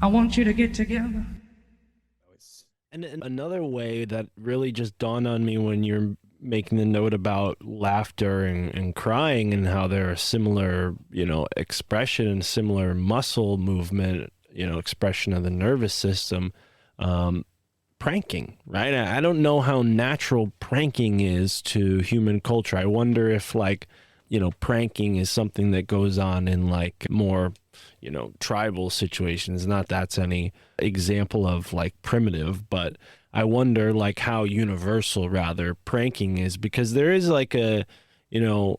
I want you to get together. And another way that really just dawned on me when you're making the note about laughter and crying and how they're a similar, expression and similar muscle movement, expression of the nervous system, um, pranking, right? I don't know how natural pranking is to human culture. I wonder if, like, pranking is something that goes on in like more, tribal situations. Not that's any example of like primitive, but I wonder like how universal rather pranking is, because there is like a, you know,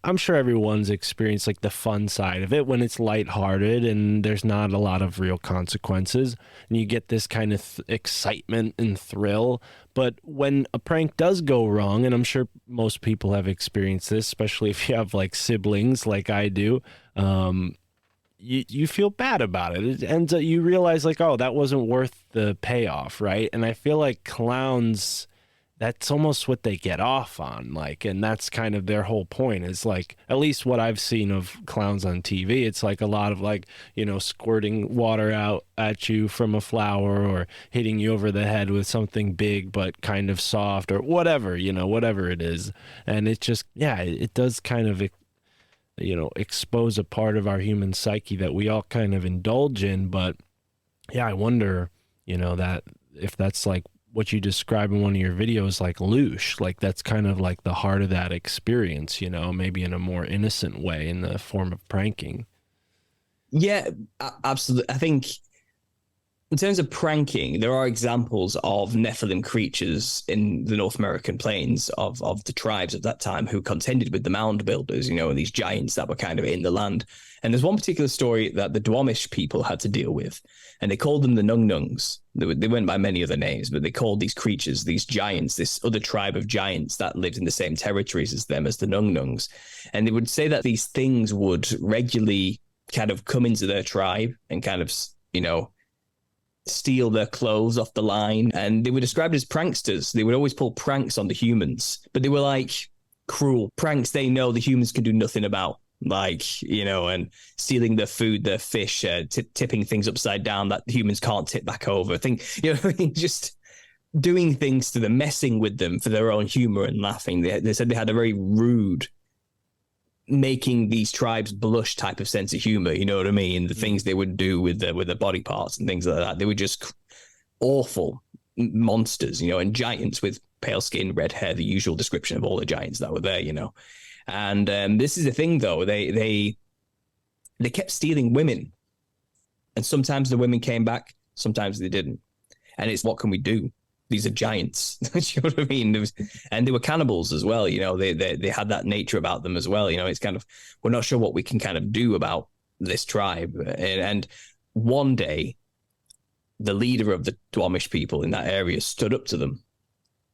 I'm sure everyone's experienced like the fun side of it when it's lighthearted and there's not a lot of real consequences and you get this kind of excitement and thrill. But when a prank does go wrong, and I'm sure most people have experienced this, especially if you have like siblings like I do, you feel bad about it. It ends up, you realize like, oh, that wasn't worth the payoff, right? And I feel like clowns, that's almost what they get off on, like, and that's kind of their whole point is like, at least what I've seen of clowns on TV, it's like a lot of like, squirting water out at you from a flower or hitting you over the head with something big but kind of soft or whatever, whatever it is. And it just, yeah, it does kind of expose a part of our human psyche that we all kind of indulge in. But yeah, I wonder, that if that's like what you describe in one of your videos, like loosh, like that's kind of like the heart of that experience, maybe in a more innocent way in the form of pranking. Yeah, absolutely. I think in terms of pranking, there are examples of Nephilim creatures in the North American plains of the tribes of that time who contended with the mound builders, these giants that were kind of in the land. And there's one particular story that the Duwamish people had to deal with, and they called them the Nung Nungs. They went by many other names, but they called these creatures, these giants, this other tribe of giants that lived in the same territories as them, as the Nung Nungs. And they would say that these things would regularly kind of come into their tribe and kind of, steal their clothes off the line. And they were described as pranksters. They would always pull pranks on the humans, but they were like cruel pranks they know the humans can do nothing about. Like, and stealing their food, their fish, tipping things upside down that humans can't tip back over. Just doing things to them, messing with them for their own humor and laughing. They said they had a very rude, making these tribes blush type of sense of humor, you know what I mean? The things they would do with their body parts and things like that. They were just awful monsters, and giants with pale skin, red hair, the usual description of all the giants that were there, And this is the thing, though. They kept stealing women. And sometimes the women came back, sometimes they didn't. And it's, what can we do? These are giants. You know what I mean? And they were cannibals as well. They had that nature about them as well. It's kind of, we're not sure what we can kind of do about this tribe. And one day, the leader of the Duwamish people in that area stood up to them.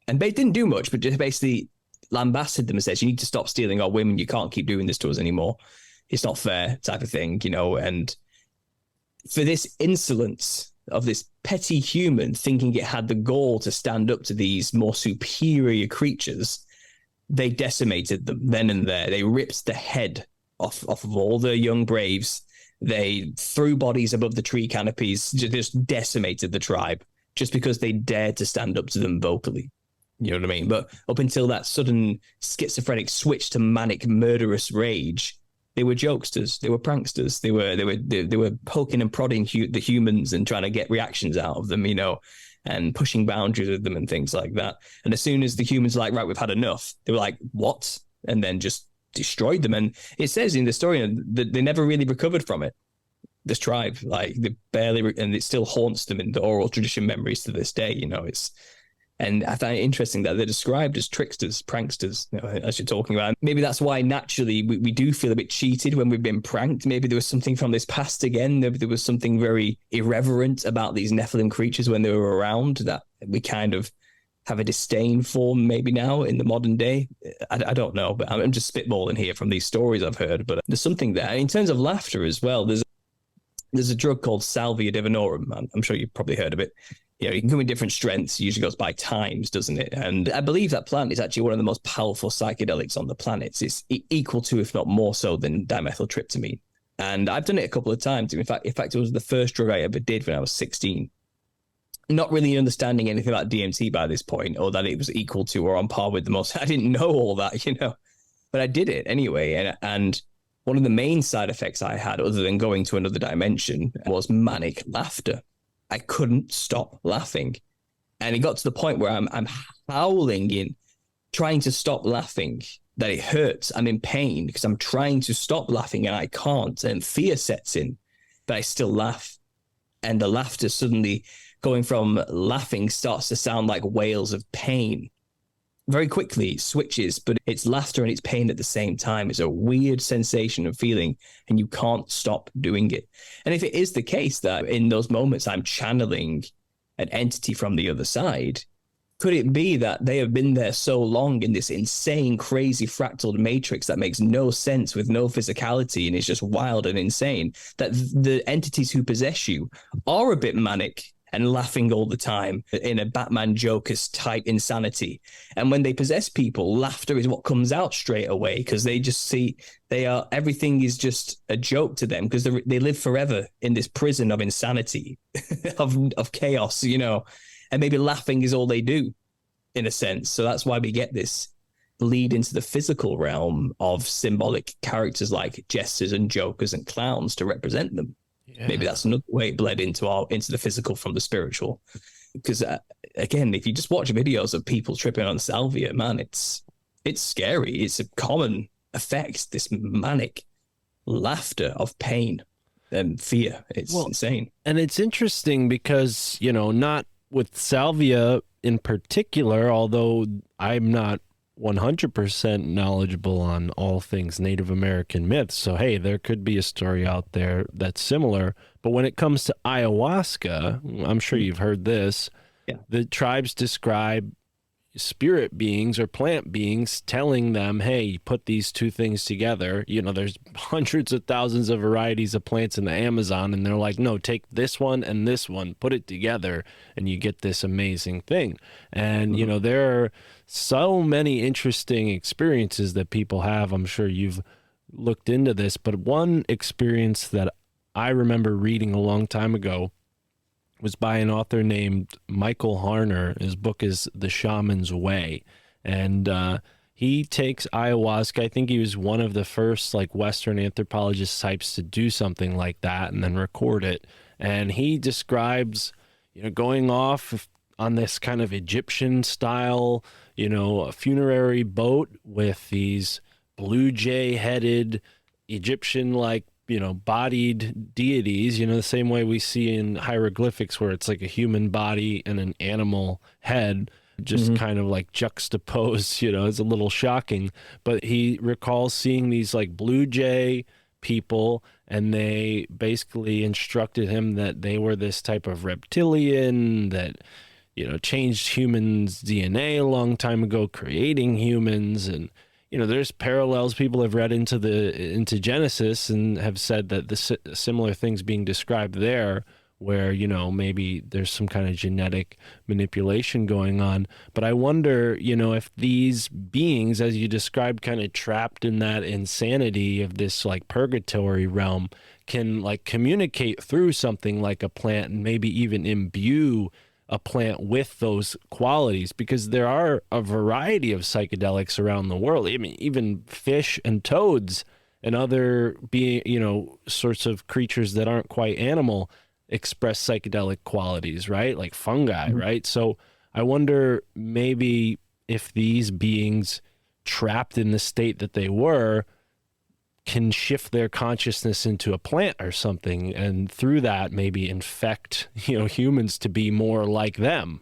And they didn't do much, but just basically lambasted them and says, you need to stop stealing our women. You can't keep doing this to us anymore. It's not fair, type of thing, And for this insolence of this petty human thinking it had the gall to stand up to these more superior creatures, they decimated them then and there. They ripped the head off of all the young braves. They threw bodies above the tree canopies, just decimated the tribe just because they dared to stand up to them vocally. You know what I mean? But up until that sudden schizophrenic switch to manic murderous rage, they were jokesters, they were pranksters, they were poking and prodding the humans and trying to get reactions out of them, and pushing boundaries with them and things like that. And as soon as the humans were like, right, we've had enough, they were like, what? And then just destroyed them. And it says in the story that they never really recovered from it. This tribe, like they barely, and it still haunts them in the oral tradition memories to this day. And I find it interesting that they're described as tricksters, pranksters, as you're talking about. Maybe that's why naturally we do feel a bit cheated when we've been pranked. Maybe there was something from this past again. Maybe there was something very irreverent about these Nephilim creatures when they were around that we kind of have a disdain for maybe now in the modern day. I don't know, but I'm just spitballing here from these stories I've heard. But there's something there. In terms of laughter as well, there's a drug called Salvia divinorum. I'm sure you've probably heard of it. You can come in different strengths. It usually goes by times, doesn't it? And I believe that plant is actually one of the most powerful psychedelics on the planet. It's equal to, if not more so, than dimethyltryptamine. And I've done it a couple of times. In fact, it was the first drug I ever did when I was 16. Not really understanding anything about DMT by this point, or that it was equal to or on par with the most. I didn't know all that, but I did it anyway. And one of the main side effects I had, other than going to another dimension, was manic laughter. I couldn't stop laughing. And it got to the point where I'm howling in, trying to stop laughing, that it hurts. I'm in pain because I'm trying to stop laughing and I can't. And fear sets in, but I still laugh. And the laughter suddenly, going from laughing, starts to sound like wails of pain. Very quickly it switches, but it's laughter and it's pain at the same time. It's a weird sensation of feeling, and you can't stop doing it. And if it is the case that in those moments I'm channeling an entity from the other side, could it be that they have been there so long in this insane, crazy fractal matrix that makes no sense, with no physicality, and is just wild and insane, that the entities who possess you are a bit manic and laughing all the time in a Batman Joker's type insanity? And when they possess people, laughter is what comes out straight away, because they just see everything is just a joke to them, because they live forever in this prison of insanity, of chaos, and maybe laughing is all they do, in a sense. So that's why we get this bleed into the physical realm of symbolic characters like jesters and jokers and clowns to represent them. Yeah. Maybe that's another way it bled into the physical from the spiritual. Because again, if you just watch videos of people tripping on salvia, man, it's scary. It's a common effect, this manic laughter of pain and fear. It's insane. And it's interesting because, not with salvia in particular, although I'm not 100% knowledgeable on all things Native American myths. So, hey, there could be a story out there that's similar. But when it comes to ayahuasca, I'm sure you've heard this. Yeah. The tribes describe spirit beings or plant beings telling them, hey, put these two things together. There's hundreds of thousands of varieties of plants in the Amazon, and they're like, no, take this one and this one, put it together, and you get this amazing thing. And, there are so many interesting experiences that people have. I'm sure you've looked into this, but one experience that I remember reading a long time ago was by an author named Michael Harner. His book is The Shaman's Way. And he takes ayahuasca. I think he was one of the first Western anthropologist types to do something like that and then record it. And he describes, going off on this kind of Egyptian style, a funerary boat with these blue jay headed Egyptian bodied deities, the same way we see in hieroglyphics where it's like a human body and an animal head, just kind of juxtaposed, it's a little shocking. But he recalls seeing these blue jay people, and they basically instructed him that they were this type of reptilian that, changed humans' DNA a long time ago, creating humans. And there's parallels people have read into Genesis and have said that the similar things being described there, where maybe there's some kind of genetic manipulation going on. But I wonder, if these beings, as you described, kind of trapped in that insanity of this purgatory realm, can communicate through something like a plant, and maybe even imbue a plant with those qualities, because there are a variety of psychedelics around the world. I mean, even fish and toads and other sorts of creatures that aren't quite animal express psychedelic qualities, right? Like fungi, right? So I wonder maybe if these beings trapped in the state that they were can shift their consciousness into a plant or something, and through that maybe infect humans to be more like them.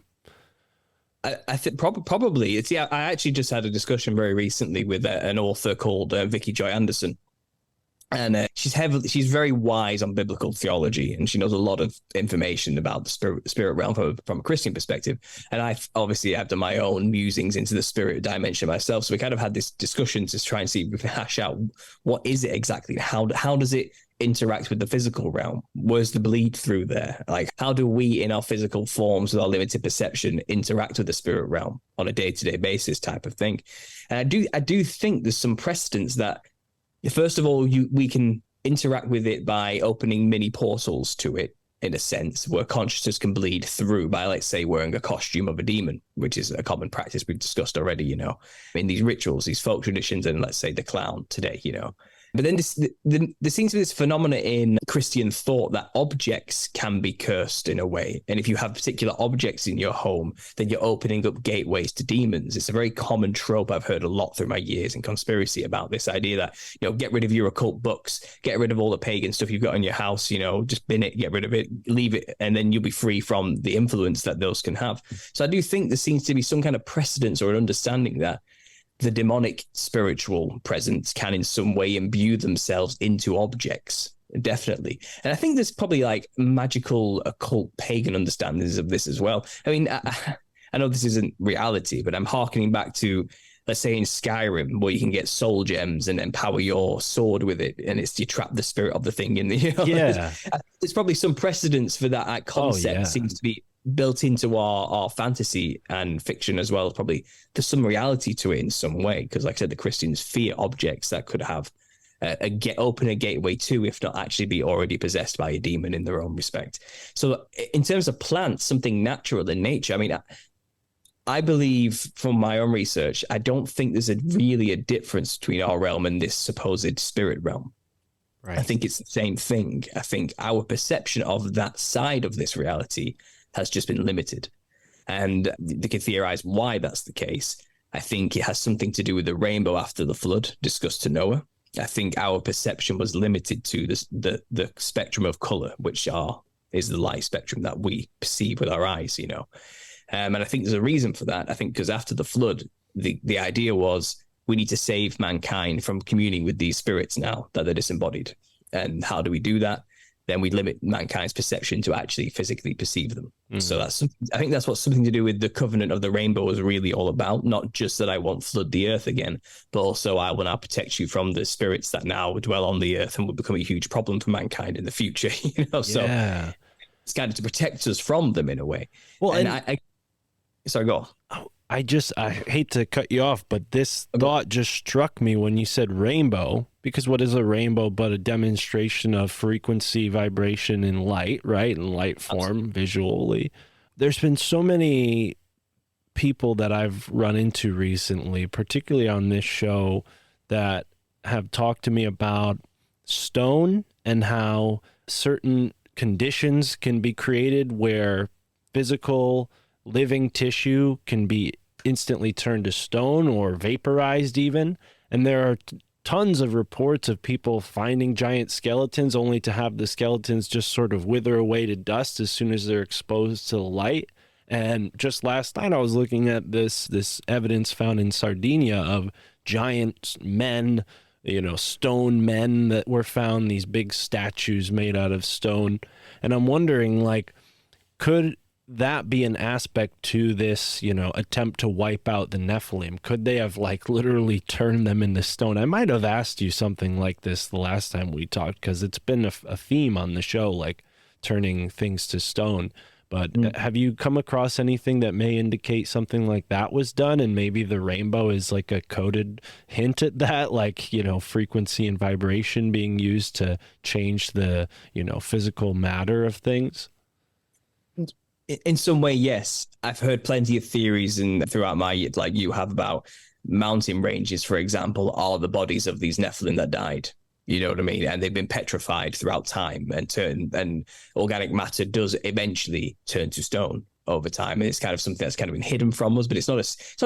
I think probably it's I actually just had a discussion very recently with an author called Vicky Joy Anderson, and she's very wise on biblical theology, and she knows a lot of information about the spirit realm from a Christian perspective. And I've done my own musings into the spirit dimension myself. So we kind of had this discussion to try and see if we can hash out what is it exactly, how does it interact with the physical realm? Where's the bleed through there? How do we in our physical forms with our limited perception interact with the spirit realm on a day-to-day basis type of thing? And I do think there's some precedents that, first of all, we can interact with it by opening mini portals to it, in a sense, where consciousness can bleed through by, let's say, wearing a costume of a demon, which is a common practice we've discussed already, in these rituals, these folk traditions, and let's say the clown today, But then there seems to be this phenomena in Christian thought that objects can be cursed in a way. And if you have particular objects in your home, then you're opening up gateways to demons. It's a very common trope I've heard a lot through my years in conspiracy about this idea that, get rid of your occult books, get rid of all the pagan stuff you've got in your house, just bin it, get rid of it, leave it, and then you'll be free from the influence that those can have. So I do think there seems to be some kind of precedence or an understanding that the demonic spiritual presence can in some way imbue themselves into objects, definitely. And I think there's probably like magical, occult, pagan understandings of this as well. I mean, I know this isn't reality, but I'm hearkening back to, let's say, in Skyrim, where you can get soul gems and empower your sword with it, and it's you trap the spirit of the thing in the. Yeah, there's probably some precedence for that concept. Oh, yeah. Seems to be built into our fantasy and fiction as well. Probably there's some reality to it in some way, because, like I said, the Christians fear objects that could have open a gateway to, if not actually be already possessed by a demon in their own respect. So, in terms of plants, something natural in nature. I mean, I believe from my own research, I don't think there's really a difference between our realm and this supposed spirit realm. right. I think it's the same thing. I think our perception of that side of this reality has just been limited. And they can theorize why that's the case. I think it has something to do with the rainbow after the flood discussed to Noah. I think our perception was limited to the spectrum of color, which is the light spectrum that we perceive with our eyes, And I think there's a reason for that. I think because after the flood, the idea was we need to save mankind from communing with these spirits now that they're disembodied. And how do we do that? Then we limit mankind's perception to actually physically perceive them. Mm-hmm. So I think that's what's something to do with the covenant of the rainbow is really all about. Not just that I won't flood the earth again, but also I will now protect you from the spirits that now dwell on the earth and will become a huge problem for mankind in the future. So it's kind of to protect us from them in a way. Well, and sorry, go on. I hate to cut you off, but this thought just struck me when you said rainbow, because what is a rainbow but a demonstration of frequency, vibration, and light, right? In light form, Absolutely. Visually. There's been so many people that I've run into recently, particularly on this show, that have talked to me about stone and how certain conditions can be created where physical living tissue can be instantly turned to stone or vaporized even. And there are tons of reports of people finding giant skeletons only to have the skeletons just sort of wither away to dust as soon as they're exposed to the light. And just last night I was looking at this evidence found in Sardinia of giant men, stone men that were found, these big statues made out of stone. And I'm wondering, could that be an aspect to this, attempt to wipe out the Nephilim? Could they have literally turned them into stone? I might have asked you something like this the last time we talked, because it's been a theme on the show, turning things to stone. But have you come across anything that may indicate something like that was done? And maybe the rainbow is a coded hint at that, frequency and vibration being used to change the, physical matter of things? In some way, yes. I've heard plenty of theories and throughout my you have about mountain ranges, for example, are the bodies of these Nephilim that died. You know what I mean? And they've been petrified throughout time and organic matter does eventually turn to stone over time. And it's kind of something that's kind of been hidden from us, but it's not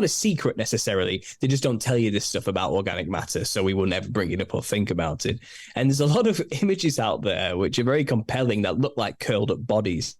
a secret necessarily. They just don't tell you this stuff about organic matter, so we will never bring it up or think about it. And there's a lot of images out there which are very compelling that look like curled up bodies,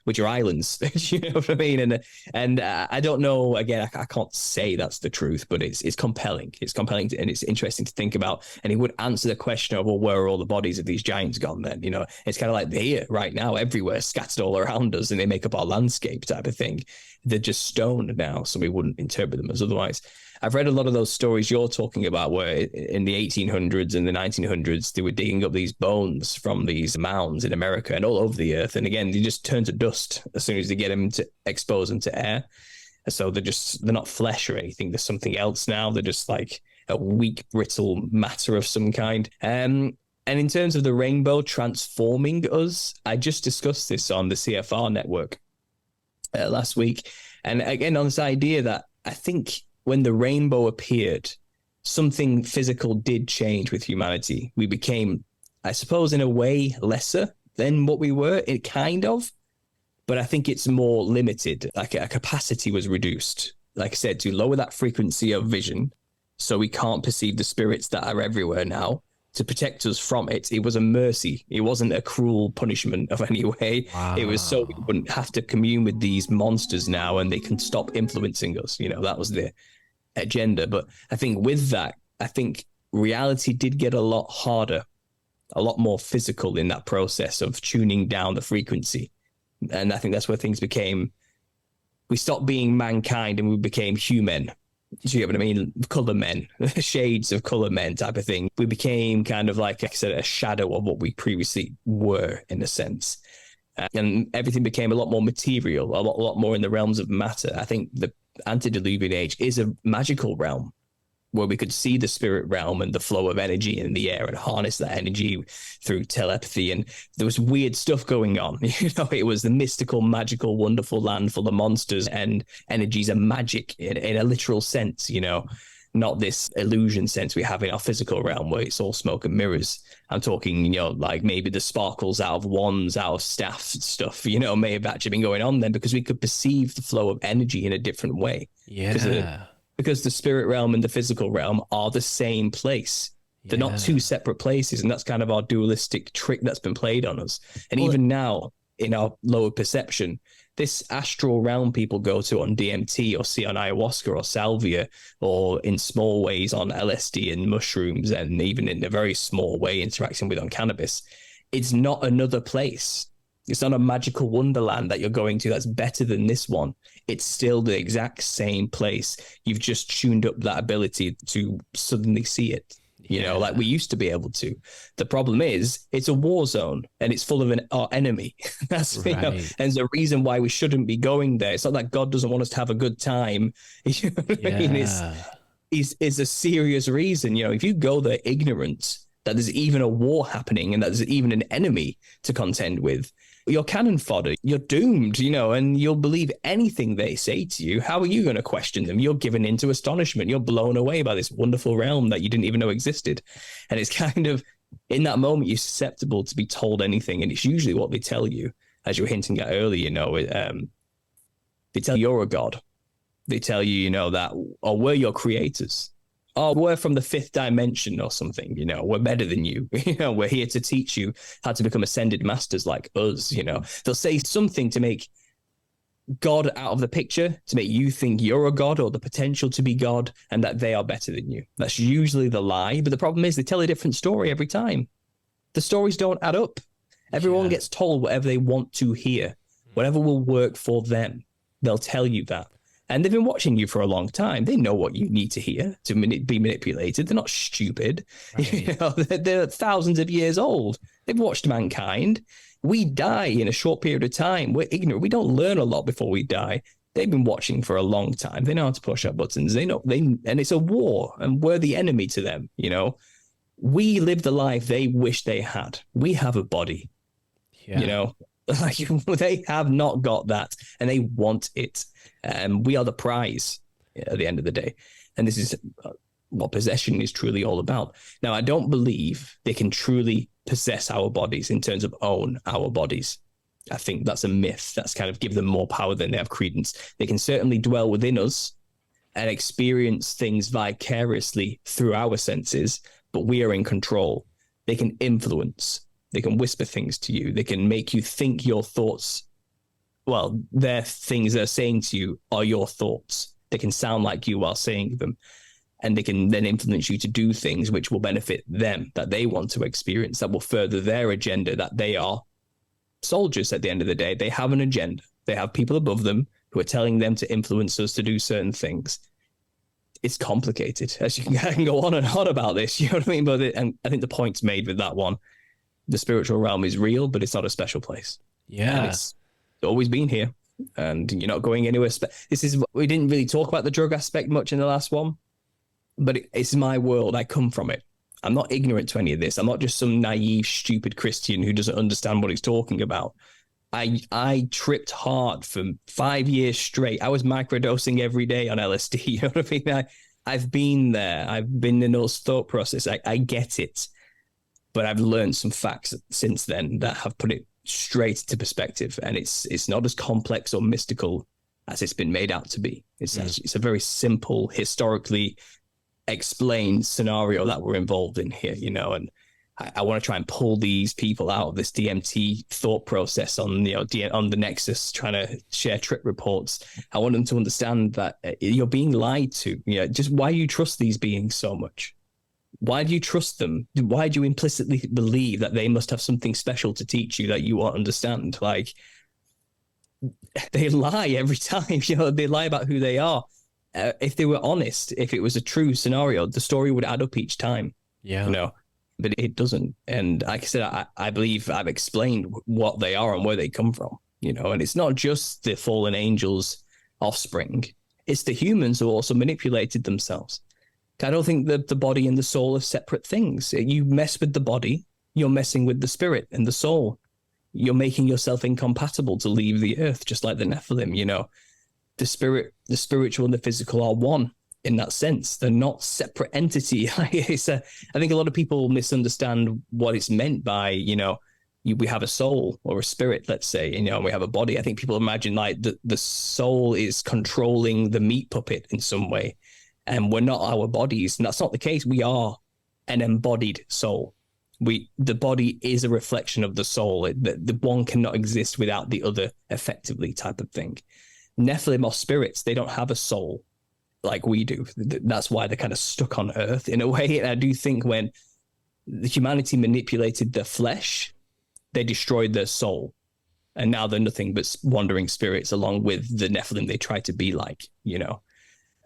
which are islands. You know what I mean? And I don't know, again, I can't say that's the truth, but it's compelling. It's compelling and it's interesting to think about. And it would answer the question of, well, where are all the bodies of these giants gone then? It's kind of like they're here right now, everywhere, scattered all around us, and they make up our landscape type of thing. They're just stone now, so we wouldn't interpret them as otherwise. I've read a lot of those stories you're talking about where in the 1800s and the 1900s, they were digging up these bones from these mounds in America and all over the earth. And again, they just turn to dust as soon as they get them to expose them to air. So they're not flesh or anything. There's something else now. They're just like a weak, brittle matter of some kind. And in terms of the rainbow transforming us, I just discussed this on the CFR network last week. And again, on this idea that I think when the rainbow appeared, something physical did change with humanity. We became, I suppose, in a way, lesser than what we were, it kind of, but I think it's more limited. Like our capacity was reduced, like I said, to lower that frequency of vision so we can't perceive the spirits that are everywhere now. To protect us from it, it was a mercy. It wasn't a cruel punishment of any way. Wow. It was so we wouldn't have to commune with these monsters now, and they can stop influencing us. You know, that was the agenda. But I think with that, I think reality did get a lot harder, a lot more physical in that process of tuning down the frequency. And I think that's where things became, we stopped being mankind and we became human. Do you get what I mean? Color men, shades of color men type of thing. We became kind of like I said, a shadow of what we previously were in a sense. And everything became a lot more material, a lot more in the realms of matter. I think the antediluvian age is a magical realm where we could see the spirit realm and the flow of energy in the air and harness that energy through telepathy. And there was weird stuff going on. You know, it was the mystical, magical, wonderful land full of monsters and energies and magic in a literal sense, you know, not this illusion sense we have in our physical realm where it's all smoke and mirrors. I'm talking, you know, like maybe the sparkles out of wands, out of staff stuff, you know, may have actually been going on then because we could perceive the flow of energy in a different way. Yeah. Because the spirit realm and the physical realm are the same place. They're not two separate places. And that's kind of our dualistic trick that's been played on us. And even now, in our lower perception, this astral realm people go to on DMT or see on ayahuasca or salvia or in small ways on LSD and mushrooms and even in a very small way interacting with on cannabis. It's not another place. It's not a magical wonderland that you're going to that's better than this one. It's still the exact same place. You've just tuned up that ability to suddenly see it, you know, like we used to be able to. The problem is it's a war zone and it's full of our enemy. That's right. You know, and there's a reason why we shouldn't be going there. It's not that God doesn't want us to have a good time. You know what I mean? It's a serious reason. You know, if you go there ignorant that there's even a war happening and that there's even an enemy to contend with, you're cannon fodder, you're doomed, you know, and you'll believe anything they say to you. How are you going to question them? You're given into astonishment. You're blown away by this wonderful realm that you didn't even know existed. And it's kind of, in that moment, you're susceptible to be told anything. And it's usually what they tell you, as you were hinting at earlier, you know, they tell you you're a god. They tell you, you know, that, or we're your creators. Oh, we're from the fifth dimension or something, you know, we're better than you. You know, we're here to teach you how to become ascended masters like us, you know. They'll say something to make God out of the picture, to make you think you're a god or the potential to be God and that they are better than you. That's usually the lie. But the problem is they tell a different story every time. The stories don't add up. Everyone gets told whatever they want to hear, whatever will work for them. They'll tell you that. And they've been watching you for a long time. They know what you need to hear to be manipulated. They're not stupid. Right. You know, they're thousands of years old. They've watched mankind. We die in a short period of time. We're ignorant. We don't learn a lot before we die. They've been watching for a long time. They know how to push our buttons. And it's a war, and we're the enemy to them. You know, we live the life they wish they had. We have a body. You know, like they have not got that, and they want it. We are the prize at the end of the day. And this is what possession is truly all about. Now, I don't believe they can truly possess our bodies in terms of own our bodies. I think that's a myth. That's kind of give them more power than they have credence. They can certainly dwell within us and experience things vicariously through our senses, but we are in control. They can influence. They can whisper things to you. They can make you think your thoughts. Well, their things they're saying to you are your thoughts. They can sound like you while saying them. And they can then influence you to do things which will benefit them, that they want to experience, that will further their agenda, that they are soldiers at the end of the day. They have an agenda. They have people above them who are telling them to influence us to do certain things. It's complicated. As you can go on and on about this, you know what I mean? But and I think the point's made with that one. The spiritual realm is real, but it's not a special place. Yeah. And it's always been here, and you're not going anywhere. We didn't really talk about the drug aspect much in the last one, but it's my world. I come from it. I'm not ignorant to any of this. I'm not just some naive, stupid Christian who doesn't understand what he's talking about. I tripped hard for 5 years straight. I was microdosing every day on LSD. You know what I mean? I've been there. I've been in those thought process. I get it, but I've learned some facts since then that have put it straight into perspective, and it's not as complex or mystical as it's been made out to be. It's actually, it's a very simple, historically explained scenario that we're involved in here, you know, and I want to try and pull these people out of this DMT thought process on, you know, on the Nexus, trying to share trip reports. I want them to understand that you're being lied to. You know, just why you trust these beings so much? Why do you trust them? Why do you implicitly believe that they must have something special to teach you that you won't understand? Like, they lie every time. You know, they lie about who they are. If they were honest, if it was a true scenario, the story would add up each time. Yeah. You know, but it doesn't. And like I said, I believe I've explained what they are and where they come from, you know, and it's not just the fallen angels' offspring, it's the humans who also manipulated themselves. I don't think that the body and the soul are separate things. You mess with the body, you're messing with the spirit and the soul. You're making yourself incompatible to leave the earth, just like the Nephilim, you know. The spirit, the spiritual and the physical are one in that sense. They're not separate entity. I think a lot of people misunderstand what it's meant by, you know, we have a soul or a spirit, let's say, you know, and we have a body. I think people imagine like the soul is controlling the meat puppet in some way, and we're not our bodies. And that's not the case. We are an embodied soul. The body is a reflection of the soul. The one cannot exist without the other, effectively, type of thing. Nephilim are spirits. They don't have a soul like we do. That's why they're kind of stuck on Earth in a way. And I do think when the humanity manipulated their flesh, they destroyed their soul. And now they're nothing but wandering spirits along with the Nephilim they try to be like, you know.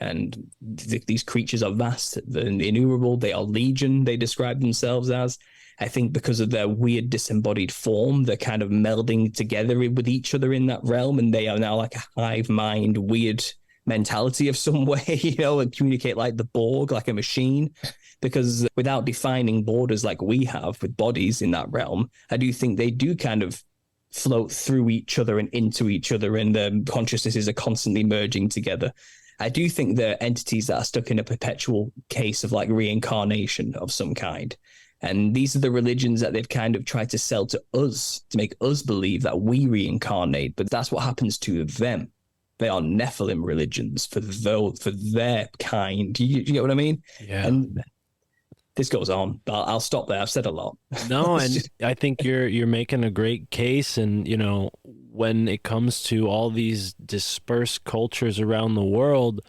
And these creatures are vast, they're innumerable, they are legion, they describe themselves as. I think because of their weird disembodied form, they're kind of melding together with each other in that realm, and they are now like a hive mind, weird mentality of some way, you know, and communicate like the Borg, like a machine. Because without defining borders like we have with bodies in that realm, I do think they do kind of float through each other and into each other, and their consciousnesses are constantly merging together. I do think they're entities that are stuck in a perpetual case of like reincarnation of some kind. And these are the religions that they've kind of tried to sell to us to make us believe that we reincarnate. But that's what happens to them. They are Nephilim religions for their kind. You get what I mean? Yeah. And this goes on, but I'll stop there. I've said a lot. No, and I think you're making a great case. And, you know, when it comes to all these dispersed cultures around the world,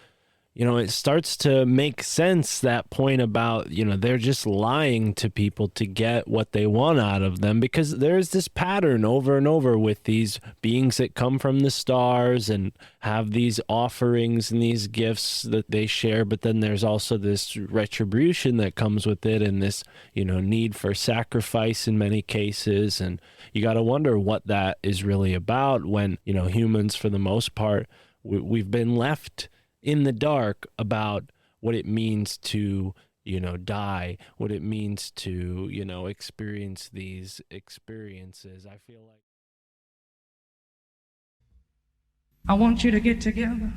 you know, it starts to make sense, that point about, you know, they're just lying to people to get what they want out of them, because there's this pattern over and over with these beings that come from the stars and have these offerings and these gifts that they share. But then there's also this retribution that comes with it, and this, you know, need for sacrifice in many cases. And you got to wonder what that is really about when, you know, humans, for the most part, we've been left in the dark about what it means to, you know, die, what it means to, you know, experience these experiences. I feel like I want you to get together.